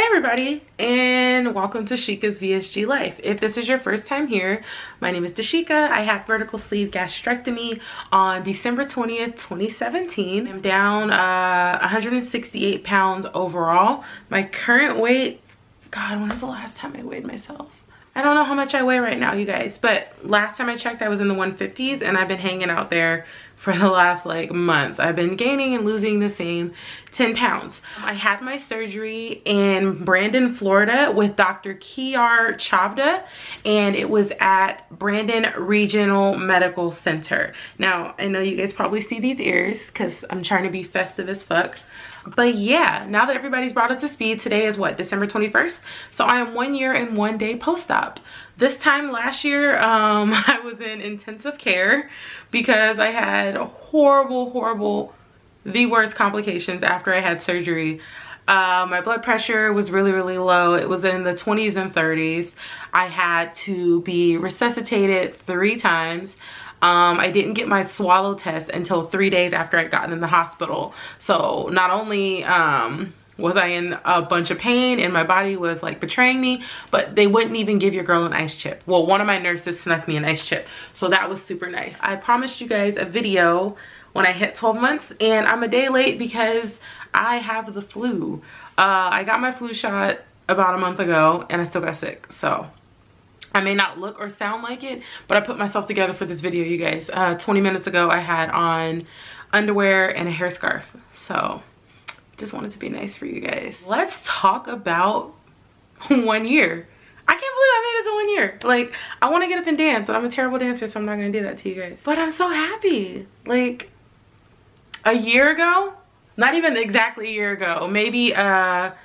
Hey everybody, and welcome to Sheekas's VSG Life. If this is your first time here, my name is Dashika. I had vertical sleeve gastrectomy on December 20th, 2017. I'm down 168 pounds overall. My current weight, God, when was the last time I weighed myself? I don't know how much I weigh right now, you guys, but last time I checked, I was in the 150s, and I've been hanging out there for the last month. I've been gaining and losing the same 10 pounds. I had my surgery in Brandon, Florida with Dr. Kiar Chavda, and it was at Brandon Regional Medical Center. Now, I know you guys probably see these ears because I'm trying to be festive as fuck. But yeah, now that everybody's brought up to speed, today is what, December 21st? So I am 1 year and 1 day post-op. This time last year, I was in intensive care because I had horrible, the worst complications after I had surgery. My blood pressure was really low. It was in the 20s and 30s. I had to be resuscitated 3 times. I didn't get my swallow test until 3 days after I'd gotten in the hospital. So not only was I in a bunch of pain and my body was like betraying me, but they wouldn't even give your girl an ice chip. Well, one of my nurses snuck me an ice chip, so that was super nice. I promised you guys a video when I hit 12 months, and I'm a day late because I have the flu. I got my flu shot about a month ago and I still got sick, so I may not look or sound like it, but I put myself together for this video, you guys. 20 minutes ago, I had on underwear and a hair scarf. So, just wanted to be nice for you guys. Let's talk about 1 year. I can't believe I made it to 1 year. Like, I want to get up and dance, and I'm a terrible dancer, so I'm not going to do that to you guys. But I'm so happy. Like, a year ago, not even exactly a year ago, maybe a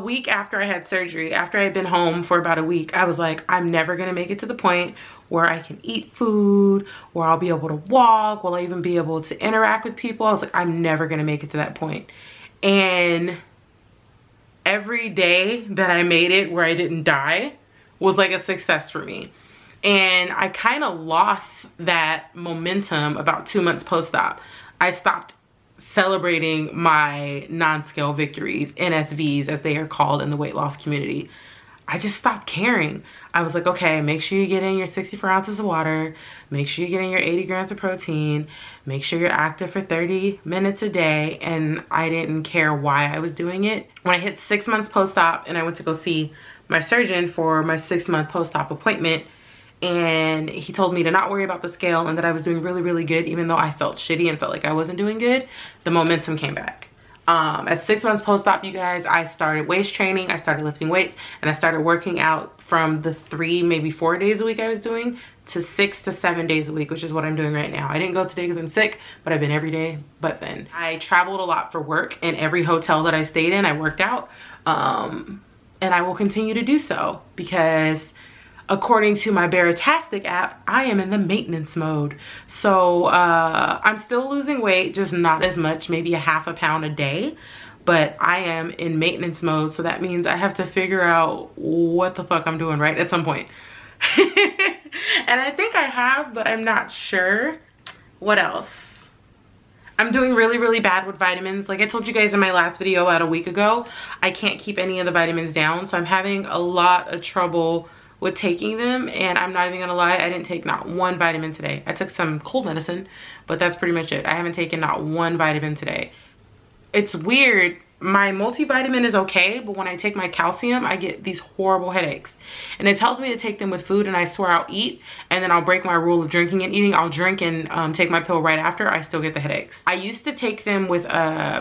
week after I had surgery, after I had been home for about a week, I was like, I'm never gonna make it to the point where I can eat food, where I'll be able to walk, will I even be able to interact with people? I was like, I'm never gonna make it to that point. And every day that I made it where I didn't die was like a success for me. And I kind of lost that momentum about 2 months post-op. I stopped celebrating my non-scale victories, NSVs as they are called in the weight loss community. I just stopped caring. I was like, okay, make sure you get in your 64 ounces of water, make sure you get in your 80 grams of protein, make sure you're active for 30 minutes a day, and I didn't care why I was doing it. When I hit 6 months post-op and I went to go see my surgeon for my 6-month post-op appointment, and he told me to not worry about the scale and that I was doing really good, even though I felt shitty and felt like I wasn't doing good, the momentum came back. At 6 months post-op, you guys, I started waist training, I started lifting weights, and I started working out from the 3, maybe 4 days a week I was doing to 6 to 7 days a week, which is what I'm doing right now. I didn't go today because I'm sick, but I've been every day but then. I traveled a lot for work, and every hotel that I stayed in, I worked out, and I will continue to do so because according to my Baratastic app, I am in the maintenance mode. So I'm still losing weight, just not as much, maybe a half a pound a day, but I am in maintenance mode. So that means I have to figure out what the fuck I'm doing right at some point. And I think I have, but I'm not sure. What else? I'm doing really bad with vitamins. Like I told you guys in my last video about a week ago, I can't keep any of the vitamins down. So I'm having a lot of trouble with taking them, and I'm not even gonna lie, I didn't take not one vitamin today. I took some cold medicine, but that's pretty much it. I haven't taken not one vitamin today. It's weird, my multivitamin is okay, but when I take my calcium, I get these horrible headaches. And it tells me to take them with food, and I swear I'll eat, and then I'll break my rule of drinking and eating. I'll drink and take my pill right after, I still get the headaches. I used to take them with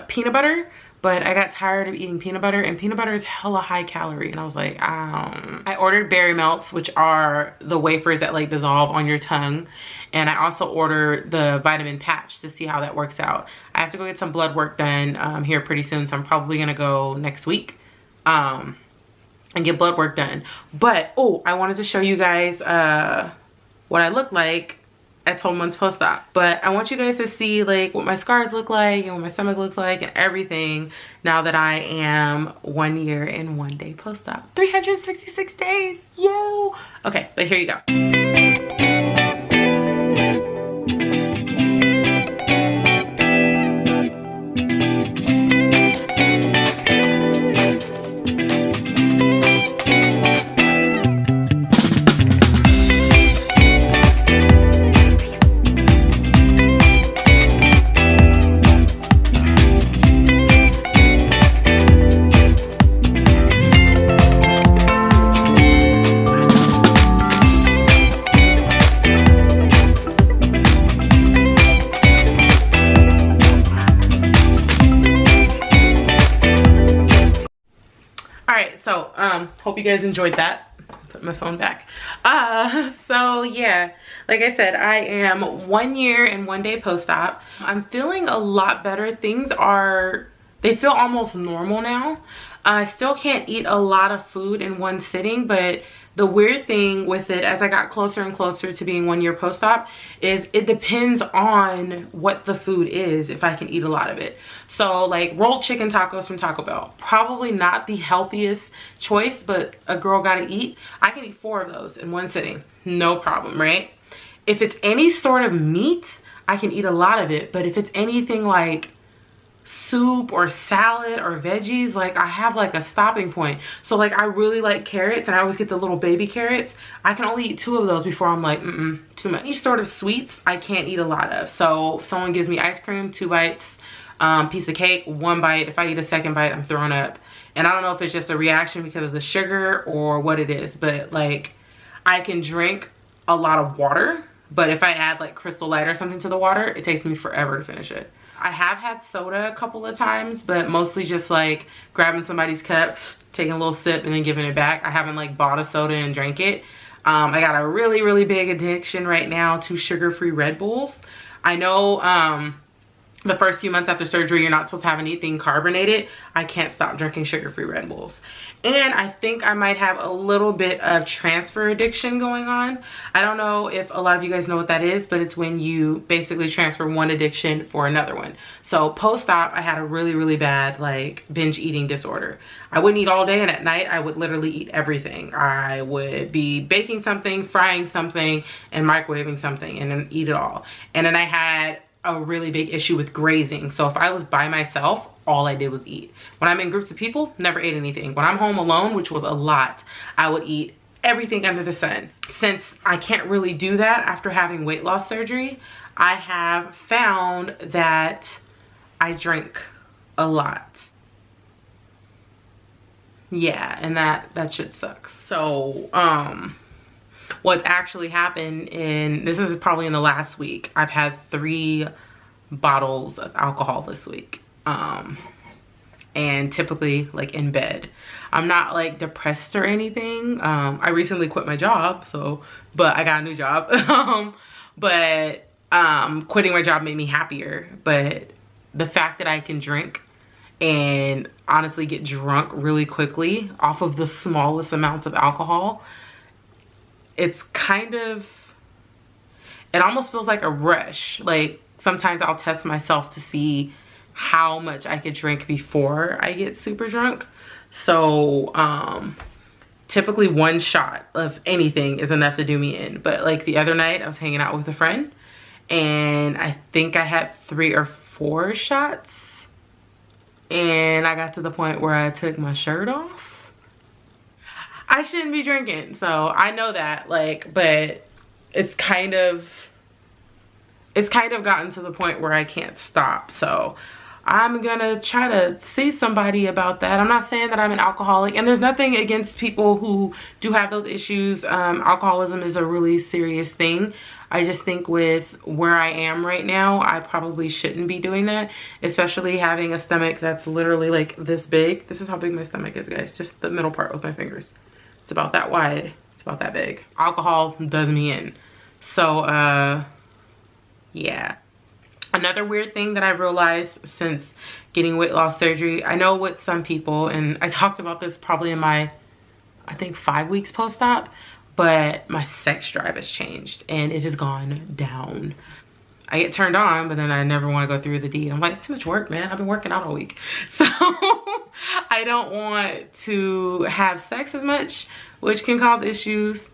peanut butter, but I got tired of eating peanut butter, and peanut butter is hella high calorie, and I was like, I ordered berry melts, which are the wafers that like dissolve on your tongue, and I also ordered the vitamin patch to see how that works out. I have to go get some blood work done here pretty soon, so I'm probably gonna go next week and get blood work done. But oh, I wanted to show you guys what I look like at 12 months post-op, but I want you guys to see like what my scars look like and what my stomach looks like and everything now that I am 1 year and 1 day post-op. 366 days, yo! Okay, but here you go. right, so hope you guys enjoyed that. Put my phone back. So yeah, like I said, I am 1 year and 1 day post-op. I'm feeling a lot better. They feel almost normal now. I still can't eat a lot of food in one sitting, but the weird thing with it, as I got closer and closer to being 1 year post-op, is it depends on what the food is, if I can eat a lot of it. So like rolled chicken tacos from Taco Bell, probably not the healthiest choice, but a girl gotta eat. I can eat 4 of those in one sitting, no problem, right? If it's any sort of meat, I can eat a lot of it, but if it's anything like soup or salad or veggies, like I have like a stopping point. So like I really like carrots, and I always get the little baby carrots. I can only eat 2 of those before I'm like, too much. Any sort of sweets I can't eat a lot of. So if someone gives me ice cream, 2 bites, piece of cake, 1 bite. If I eat a second bite, I'm throwing up. And I don't know if it's just a reaction because of the sugar or what it is, but like I can drink a lot of water, but if I add like Crystal Light or something to the water, it takes me forever to finish it. I have had soda a couple of times, but mostly just like grabbing somebody's cup, taking a little sip, and then giving it back. I haven't like bought a soda and drank it. I got a really, really big addiction right now to sugar-free Red Bulls. I know the first few months after surgery, you're not supposed to have anything carbonated. I can't stop drinking sugar-free Red Bulls. And I think I might have a little bit of transfer addiction going on. I don't know if a lot of you guys know what that is, but it's when you basically transfer one addiction for another one. So post-op, I had a really, really bad like binge eating disorder. I wouldn't eat all day, and at night I would literally eat everything. I would be baking something, frying something, and microwaving something, and then eat it all. And then I had a really big issue with grazing. So if I was by myself, all I did was eat. When I'm in groups of people, never ate anything. When I'm home alone, which was a lot, I would eat everything under the sun. Since I can't really do that after having weight loss surgery, I have found that I drink a lot. Yeah, and that shit sucks. So what's actually happened this is probably in the last week, I've had 3 bottles of alcohol this week. And typically like in bed. I'm not like depressed or anything. I recently quit my job, but I got a new job. But quitting my job made me happier. But the fact that I can drink and honestly get drunk really quickly off of the smallest amounts of alcohol, it almost feels like a rush. Like sometimes I'll test myself to see how much I could drink before I get super drunk. So typically 1 shot of anything is enough to do me in. But like the other night I was hanging out with a friend, and I think I had 3 or 4 shots, and I got to the point where I took my shirt off. I shouldn't be drinking, so I know that, like, but it's kind of gotten to the point where I can't stop. So I'm gonna try to see somebody about that. I'm not saying that I'm an alcoholic, and there's nothing against people who do have those issues. Alcoholism is a really serious thing. I just think with where I am right now, I probably shouldn't be doing that, especially having a stomach that's literally like this big. This is how big my stomach is, guys. Just the middle part with my fingers. It's about that wide. It's about that big. Alcohol does me in. So, yeah. Another weird thing that I've realized since getting weight loss surgery, I know with some people, and I talked about this probably in my, I think 5 weeks post-op, but my sex drive has changed and it has gone down. I get turned on, but then I never want to go through the deed. I'm like, it's too much work, man. I've been working out all week. So I don't want to have sex as much, which can cause issues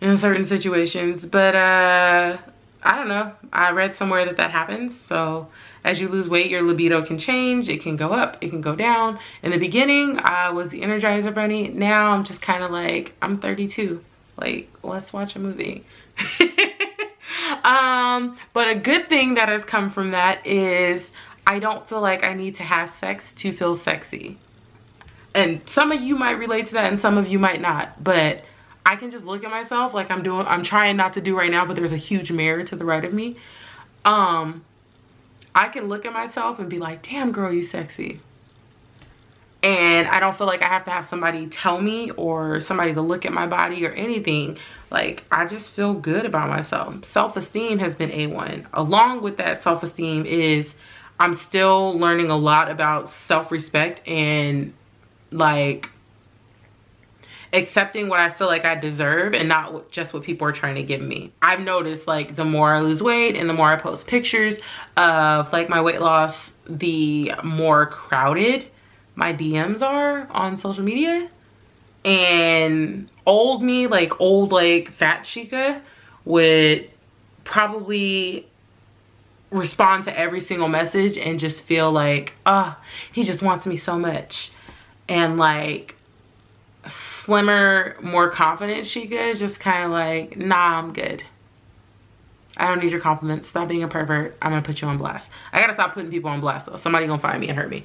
in certain situations. But I don't know. I read somewhere that happens. So as you lose weight, your libido can change. It can go up, it can go down. In the beginning, I was the Energizer Bunny. Now I'm just kind of like, I'm 32. Like, let's watch a movie. But a good thing that has come from that is I don't feel like I need to have sex to feel sexy. And some of you might relate to that and some of you might not, but I can just look at myself like I'm trying not to do right now, but there's a huge mirror to the right of me. I can look at myself and be like, damn girl, you sexy. And I don't feel like I have to have somebody tell me or somebody to look at my body or anything. Like, I just feel good about myself. Self-esteem has been A1. Along with that self-esteem is I'm still learning a lot about self-respect and like accepting what I feel like I deserve and not just what people are trying to give me. I've noticed like the more I lose weight and the more I post pictures of like my weight loss, the more crowded my DMs are on social media. And old me, like old like fat Sheeka, would probably respond to every single message and just feel like, oh, he just wants me so much. And like slimmer, more confident Sheeka is just kind of like, nah, I'm good. I don't need your compliments. Stop being a pervert. I'm gonna put you on blast. I gotta stop putting people on blast though. Somebody gonna find me and hurt me.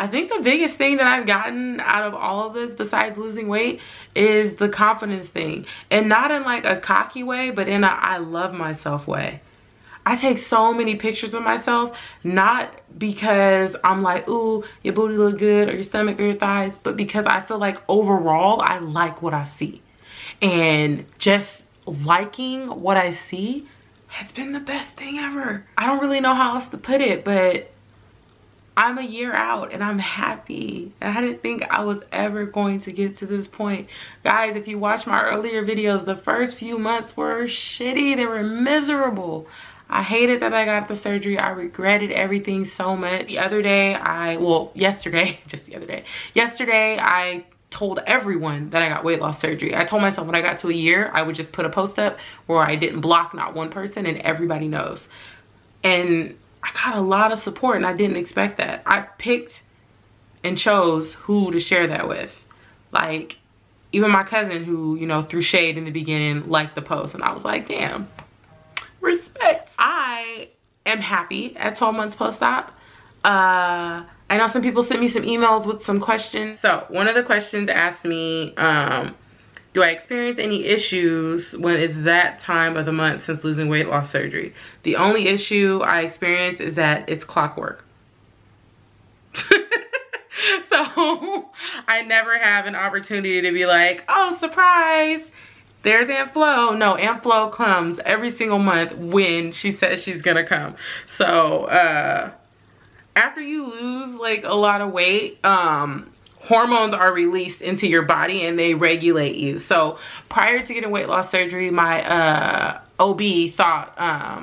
I think the biggest thing that I've gotten out of all of this, besides losing weight, is the confidence thing. And not in like a cocky way, but in a I love myself way. I take so many pictures of myself, not because I'm like, ooh, your booty look good or your stomach or your thighs, but because I feel like overall, I like what I see. And just liking what I see has been the best thing ever. I don't really know how else to put it, but I'm a year out and I'm happy. And I didn't think I was ever going to get to this point. Guys, if you watch my earlier videos, the first few months were shitty. They were miserable. I hated that I got the surgery. I regretted everything so much. The other day, yesterday, yesterday I told everyone that I got weight loss surgery. I told myself when I got to a year, I would just put a post up where I didn't block not one person and everybody knows. And I got a lot of support and I didn't expect that. I picked and chose who to share that with. Like, even my cousin who, you know, threw shade in the beginning liked the post. And I was like, damn, respect. I am happy at 12 months post-op. I know some people sent me some emails with some questions. So one of the questions asked me, do I experience any issues when it's that time of the month since losing weight loss surgery? The only issue I experience is that it's clockwork. So I never have an opportunity to be like, oh, surprise, there's Aunt Flo. No, Aunt Flo comes every single month when she says she's gonna come. So after you lose like a lot of weight, hormones are released into your body and they regulate you. So prior to getting weight loss surgery, my OB thought,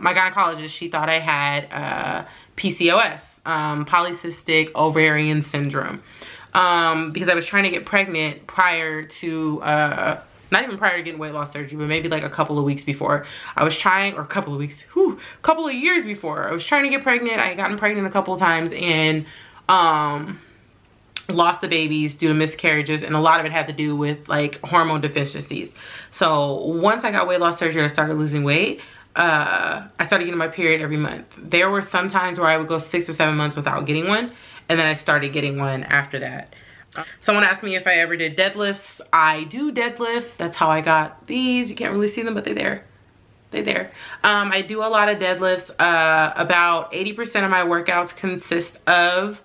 my gynecologist, she thought I had PCOS, polycystic ovarian syndrome, because I was trying to get pregnant prior to, not even prior to getting weight loss surgery, but maybe like a couple of weeks before. I was trying, or a couple of weeks, couple of years before. I was trying to get pregnant. I had gotten pregnant a couple of times and lost the babies due to miscarriages, and a lot of it had to do with like hormone deficiencies. So once I got weight loss surgery, I started losing weight. I started getting my period every month. There were some times where I would go 6 or 7 months without getting one, and then I started getting one after that. Someone asked me if I ever did deadlifts. I do deadlift. That's how I got these. You can't really see them, but they're there. They're there. I do a lot of deadlifts. About 80% of my workouts consist of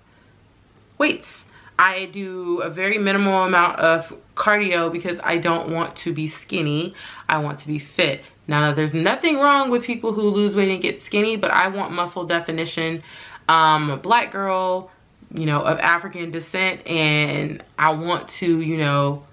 weights. I do a very minimal amount of cardio because I don't want to be skinny. I want to be fit. Now, there's nothing wrong with people who lose weight and get skinny, but I want muscle definition. I'm a black girl, you know, of African descent, and I want to, you know,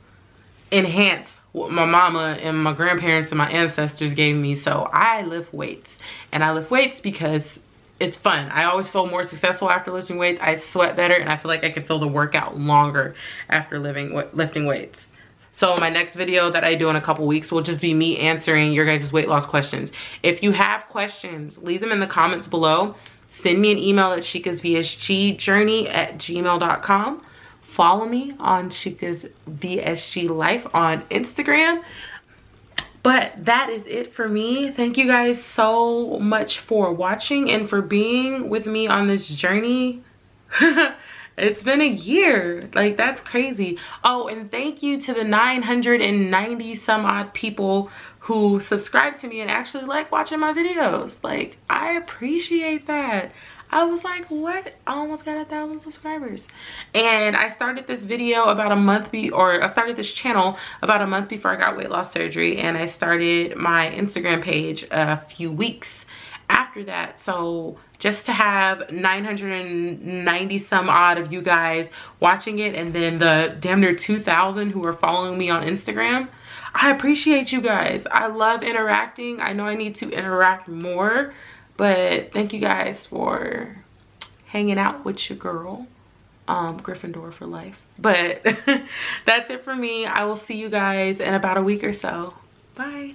enhance what my mama and my grandparents and my ancestors gave me. So I lift weights, and I lift weights because it's fun. I always feel more successful after lifting weights. I sweat better, and I feel like I can feel the workout longer after lifting weights. So my next video that I do in a couple weeks will just be me answering your guys' weight loss questions. If you have questions, leave them in the comments below. Send me an email at SheekasVSGJourney@gmail.com. Follow me on SheekasVSGLife on Instagram. But that is it for me. Thank you guys so much for watching and for being with me on this journey. It's been a year. Like, that's crazy. Oh, and thank you to the 990 some odd people who subscribe to me and actually like watching my videos. Like, I appreciate that. I was like, what? I almost got 1,000 subscribers. And I started this video about a month I started this channel about a month before I got weight loss surgery, and I started my Instagram page a few weeks after that. So just to have 990 some odd of you guys watching it, and then the damn near 2,000 who are following me on Instagram, I appreciate you guys. I love interacting. I know I need to interact more, but thank you guys for hanging out with your girl. Gryffindor for life. But that's it for me. I will see you guys in about a week or so. Bye.